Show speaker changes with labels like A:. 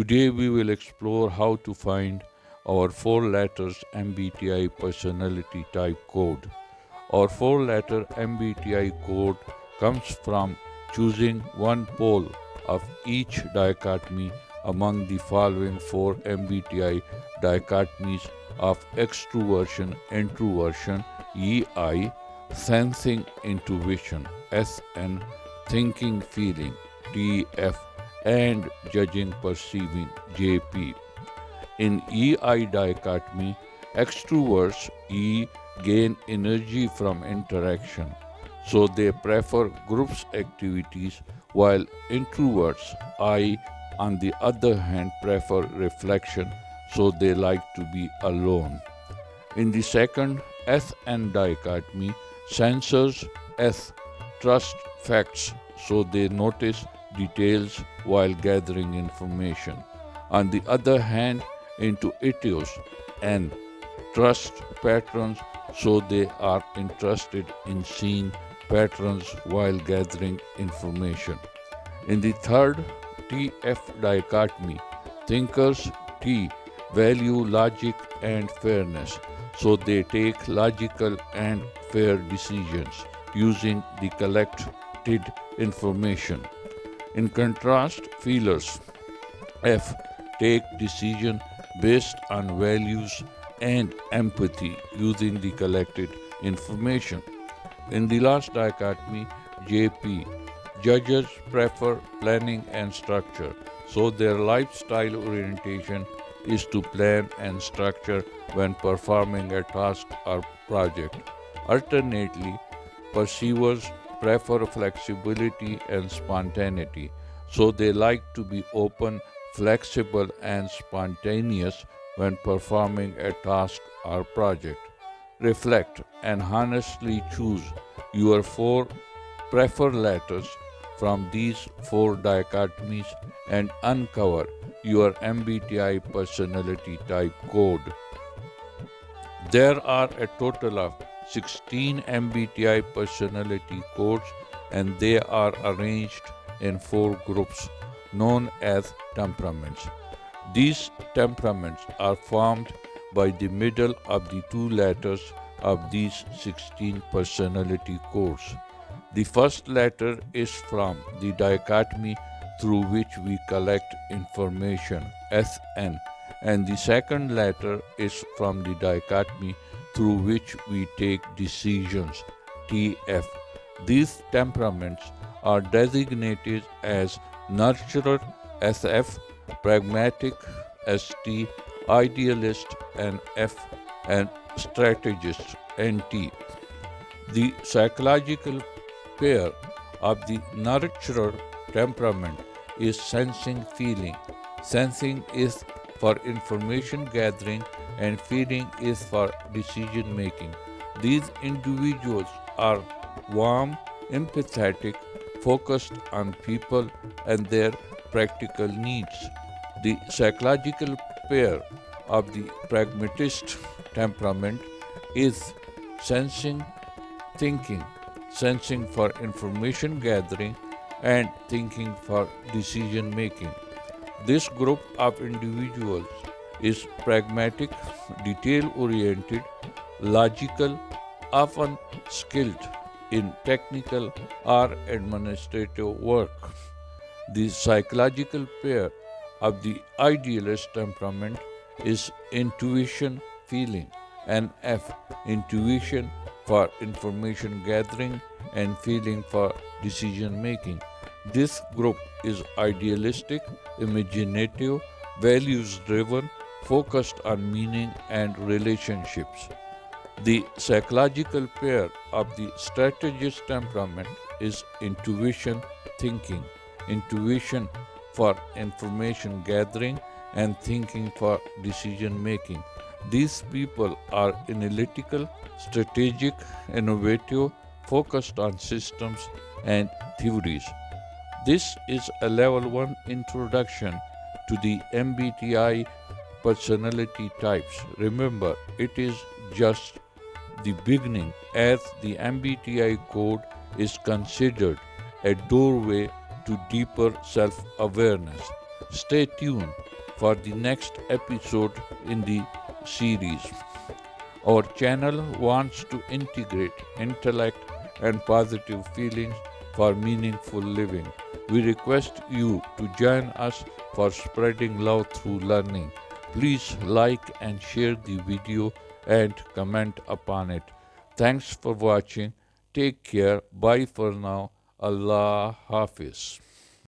A: Today we will explore how to find our four letters MBTI personality type code. Our four letter MBTI code comes from choosing one pole of each dichotomy among the following four MBTI dichotomies of extroversion, introversion, EI, sensing, intuition, SN, thinking, feeling, TF, and judging, perceiving, JP. In EI dichotomy, extroverts E gain energy from interaction, so they prefer groups activities, while introverts I, on the other hand, prefer reflection, so they like to be alone. In the second SN dichotomy, sensors S trust facts, so they notice details while gathering information. On the other hand, intuitives N trust patterns, so they are interested in seeing patterns while gathering information. In the third TF dichotomy, thinkers T value logic and fairness, so they take logical and fair decisions using the collected information. In contrast, feelers F take decision based on values and empathy using the collected information. In the last dichotomy, JP, judges prefer planning and structure, so their lifestyle orientation is to plan and structure when performing a task or project. Alternately, perceivers prefer flexibility and spontaneity, so they like to be open, flexible, and spontaneous when performing a task or project. Reflect and honestly choose your four preferred letters from these four dichotomies and uncover your MBTI personality type code. There are a total of 16 MBTI personality codes, and they are arranged in four groups known as temperaments. These temperaments are formed by the middle of the two letters of these 16 personality codes. The first letter is from the dichotomy through which we collect information, SN, and the second letter is from the dichotomy through which we take decisions, TF. These temperaments are designated as nurturer, SF, pragmatic, ST, idealist, and F, and strategist, NT. The psychological pair of the nurturer temperament is sensing feeling. Sensing is for information gathering and feeling is for decision making. These individuals are warm, empathetic, focused on people and their practical needs. The psychological pair of the pragmatist temperament is sensing, thinking, sensing for information gathering and thinking for decision making. This group of individuals is pragmatic, detail oriented, logical, often skilled in technical or administrative work. The psychological pair of the idealist temperament is intuition, feeling, and F, intuition for information gathering and feeling for decision making. This group is idealistic, imaginative, values driven, focused on meaning and relationships. The psychological pair of the strategist temperament is intuition, thinking, intuition for information gathering and thinking for decision making. These people are analytical, strategic, innovative, focused on systems and theories. This is a level 1 introduction to the MBTI personality types. Remember, it is just the beginning, as the MBTI code is considered a doorway to deeper self awareness. Stay tuned for the next episode in the series. Our channel wants to integrate intellect and positive feelings for meaningful living. We request you to join us for spreading love through learning. Please like and share the video and comment upon it. Thanks for watching. Take care. Bye for now. Allah Hafiz.